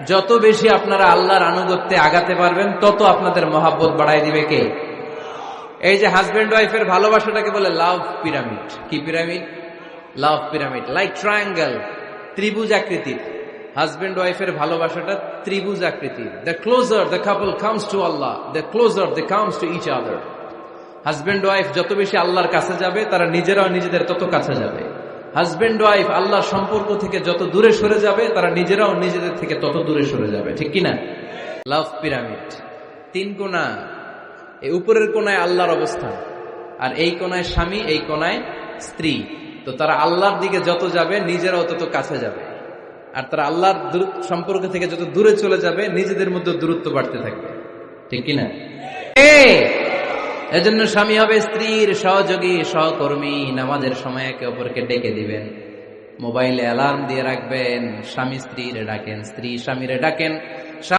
যত বেশি আপনারা আল্লাহর আনুগত্যে আগাতে পারবেন তত আপনাদের মহাব্বত বাড়ায় দিবে কে? এই যে হাজবেন্ড ওয়াইফের ভালোবাসাটাকে বলে লাভ পিরামিড। কি pyramid? Love pyramid, like triangle, ত্রিভুজ আকৃতির। হাজবেন্ড ওয়াইফের ভালোবাসাটা ত্রিভুজ আকৃতির। The closer the couple comes to Allah, the closer the comes to each other. Husband wife যত বেশি আল্লাহর কাছে যাবে, তারা নিজেরাও নিজেদের তত কাছে যাবে। হাজবেন্ড ওয়াইফ আল্লাহর সম্পর্ক থেকে যত দূরে সরে যাবে, তারা নিজেরাও নিজেদের থেকে তত দূরে সরে যাবে। ঠিক কিনা? লাভ পিরামিড, তিন কোণা। এই উপরের কোণায় আল্লাহর অবস্থান, আর এই কোণায় স্বামী, এই কোণায় স্ত্রী। তো তারা আল্লাহর দিকে যত যাবে, নিজেরাও তত কাছে যাবে। আর তারা আল্লাহর সম্পর্ক থেকে যত দূরে চলে যাবে, নিজেদের মধ্যে দূরত্ব বাড়তে থাকবে। ঠিক কিনা? এজন্য স্বামী হবে স্ত্রীর সহযোগী, সহকর্মী। নামাজের সময় একে অপরকে ডেকে দিবেন, মোবাইলে অ্যালার্ম দিয়ে রাখবেন। স্বামী স্ত্রীরে ডাকেন, স্ত্রী স্বামীরে ডাকেন।